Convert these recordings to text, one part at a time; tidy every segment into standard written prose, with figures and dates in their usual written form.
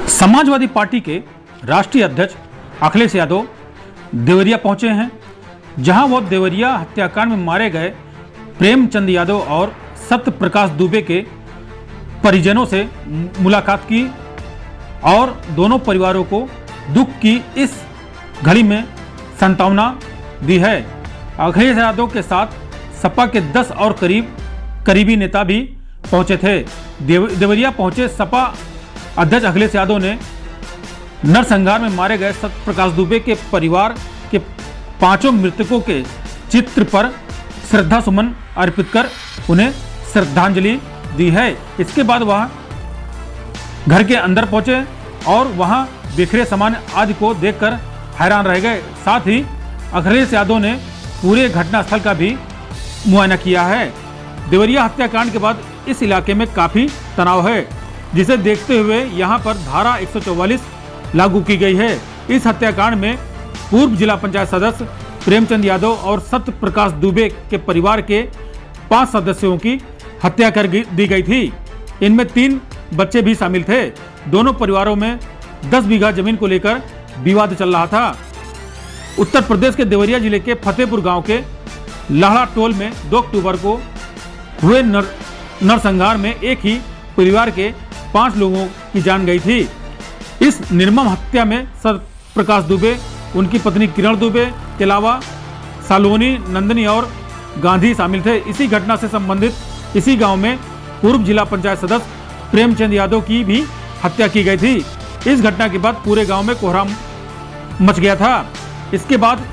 Samajwadi party के राष्ट्रीय अध्यक्ष अखिलेश यादव देवरिया पहुंचे हैं, जहां वो देवरिया हत्याकांड में मारे गए प्रेमचंद यादव और सत्य प्रकाश दुबे के परिजनों से मुलाकात की और दोनों परिवारों को दुख की इस घड़ी में सांत्वना दी है। अखिलेश यादव के साथ सपा के 10 और करीबी नेता भी पहुंचे थे। देवरिया पहुंचे सपा अध्यक्ष अखिलेश यादव ने नरसंहार में मारे गए सत्य प्रकाश दुबे के परिवार के 5 मृतकों के चित्र पर श्रद्धा सुमन अर्पित कर उन्हें श्रद्धांजलि दी है। इसके बाद वह घर के अंदर पहुंचे और वहां बिखरे सामान आदि को देखकर हैरान रह गए। साथ ही अखिलेश यादव ने पूरे घटनास्थल का भी मुआयना किया है। देवरिया हत्याकांड के बाद इस इलाके में काफी तनाव है, जिसे देखते हुए यहां पर धारा 144 लागू की गई है। इस हत्याकांड में पूर्व जिला पंचायत सदस्य प्रेमचंद यादव और सत्य प्रकाश दुबे के परिवार के 5 सदस्यों की हत्या कर दी गई थी। इनमें 3 बच्चे भी शामिल थे। दोनों परिवारों में 10 बीघा जमीन को लेकर विवाद चल रहा था। उत्तर प्रदेश के देवरिया जिले के फतेहपुर गांव के लाहड़ा टोल में 2 अक्टूबर को हुए नरसंहार में एक ही परिवार के 5 लोगों की जान गई थी। इस निर्मम हत्या में सत्य प्रकाश दुबे, उनकी पत्नी किरण दुबे के अलावा सालोनी, नंदनी और गांधी शामिल थे। इसी घटना से संबंधित इसी गांव में पूर्व जिला पंचायत सदस्य प्रेमचंद यादव की भी हत्या की गई थी। इस घटना के बाद पूरे गांव में कोहराम मच गया था। इसके बाद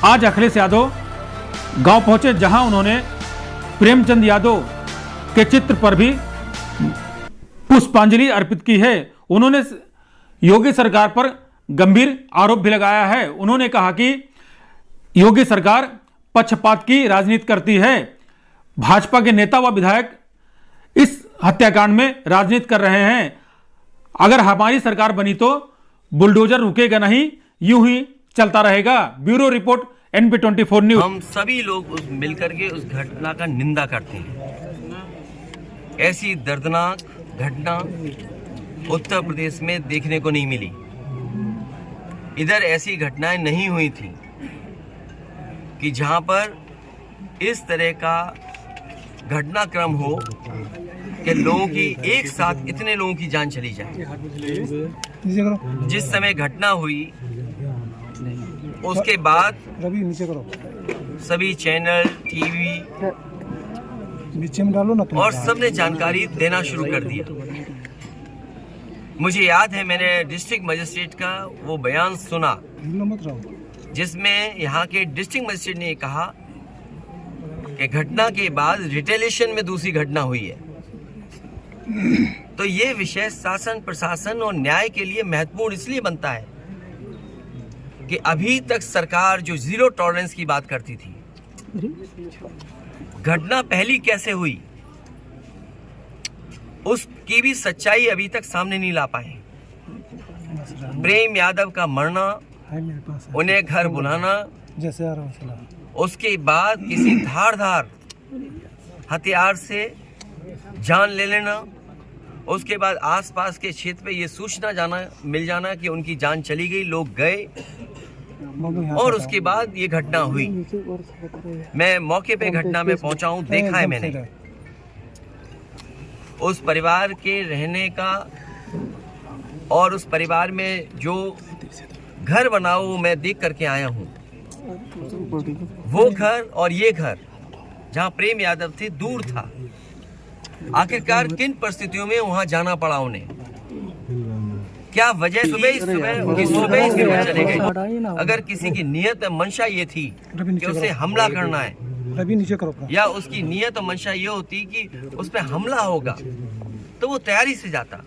आज अखिलेश यादव गांव पहुंचे, जहां उन्होंने प्रेमचंद यादव के चित्र पर भी पुष्पांजलि अर्पित की है। उन्होंने योगी सरकार पर गंभीर आरोप भी लगाया है। उन्होंने कहा कि योगी सरकार पक्षपात की राजनीति करती है। भाजपा के नेता व विधायक इस हत्याकांड में राजनीति कर रहे हैं। अगर हमारी सरकार बनी तो बुलडोजर रुकेगा नहीं, यूं ही चलता रहेगा। Bureau report NP24 news. हम सभी लोग मिलकर के उस घटना का निंदा करते हैं। ऐसी दर्दनाक घटना उत्तर प्रदेश में देखने को नहीं मिली। इधर ऐसी घटनाएं नहीं हुई थी कि जहां पर इस तरह का घटनाक्रम हो कि लोगों की एक साथ इतने लोगों की जान चली जाए। जिस समय घटना हुई उसके बाद सभी चैनल, टीवी और सबने जानकारी देना शुरू कर दिया। मुझे याद है, मैंने डिस्ट्रिक्ट मजिस्ट्रेट का वो बयान सुना, जिसमें यहाँ के डिस्ट्रिक्ट मजिस्ट्रेट ने कहा कि घटना के बाद रिटेलिएशन में दूसरी घटना हुई है। तो ये विषय शासन, प्रशासन और न्याय के लिए महत्वपूर्ण इसलिए बनता है कि अभी तक सरकार जो 0 टॉलरेंस की बात करती थी, घटना पहली कैसे हुई उसकी भी सच्चाई अभी तक सामने नहीं ला पाए। प्रेम यादव का मरना, उन्हें घर बुलाना, उसके बाद किसी धारदार हथियार से जान ले लेना, उसके बाद आसपास के क्षेत्र पे ये सूचना मिल जाना कि उनकी जान चली गई, लोग गए और उसके बाद ये घटना हुई। मैं मौके पे घटना में पहुंचा हूं, देखा है मैंने उस परिवार के रहने का और उस परिवार में जो घर बना वो मैं देख करके आया हूँ। वो घर और ये घर जहाँ प्रेम यादव थे दूर था। आखिरकार किन परिस्थितियों में वहाँ जाना पड़ा उन्हें, क्या वजह? सुबह चले गए। अगर किसी की नियत मंशा ये थी कि उसे हमला करना है या उसकी नियत और मंशा ये होती कि उस पर हमला होगा, तो वो तैयारी से जाता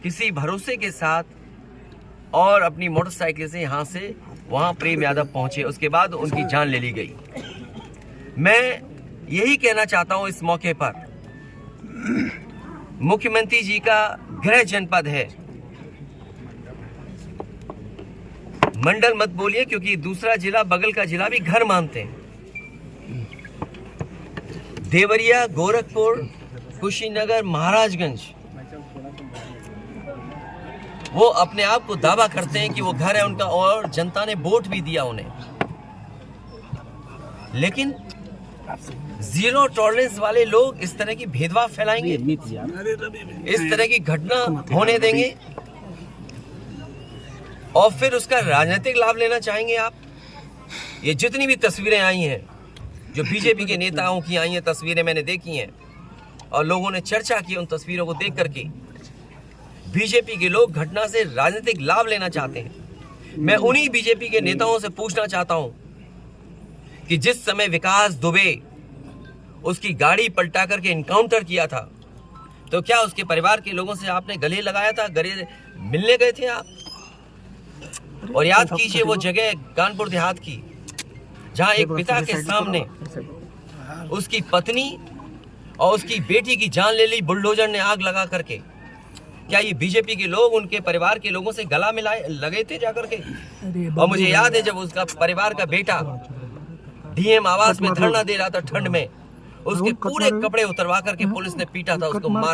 किसी भरोसे के साथ और अपनी मोटरसाइकिल से यहाँ से वहाँ प्रेम यादव पहुंचे। उसके बाद उनकी जान ले ली गई। मैं यही कहना चाहता हूँ इस मौके पर, मुख्यमंत्री जी का गृह जनपद है, मंडल मत बोलिए, क्योंकि दूसरा जिला, बगल का जिला भी घर मानते हैं। देवरिया, गोरखपुर, कुशीनगर, महाराजगंज वो अपने आप को दावा करते हैं कि वो घर है उनका और जनता ने वोट भी दिया उन्हें, लेकिन जीरो टॉलरेंस वाले लोग इस तरह की भेदभाव फैलाएंगे, इस तरह की घटना होने देंगे और फिर उसका राजनीतिक लाभ लेना चाहेंगे आप। ये जितनी भी तस्वीरें आई हैं जो बीजेपी के नेताओं की आई हैं, तस्वीरें मैंने देखी हैं और लोगों ने चर्चा की उन तस्वीरों को देख करके, बीजेपी के लोग घटना से राजनीतिक लाभ लेना चाहते हैं। मैं उन्हीं बीजेपी के नेताओं से पूछना चाहता हूं कि जिस समय विकास दुबे उसकी गाड़ी पलटा करके इनकाउंटर किया था, तो क्या उसके परिवार के लोगों से आपने गले लगाया था, गले मिलने गए थे आप? और याद कीजिए वो जगह कानपुर देहात की जहां एक पिता के सामने उसकी पत्नी और उसकी बेटी की जान ले ली बुलडोजर ने आग लगा करके। क्या ये बीजेपी के लोग उनके परिवार के लोगों से गला मिलाए लगे थे जाकर के? और मुझे याद है जब उसका परिवार का बेटा डीएम आवास में धरना दे रहा था ठंड में, उसके पूरे कपड़े उतरवा करके पुलिस ने पीटा था, उसको मारा।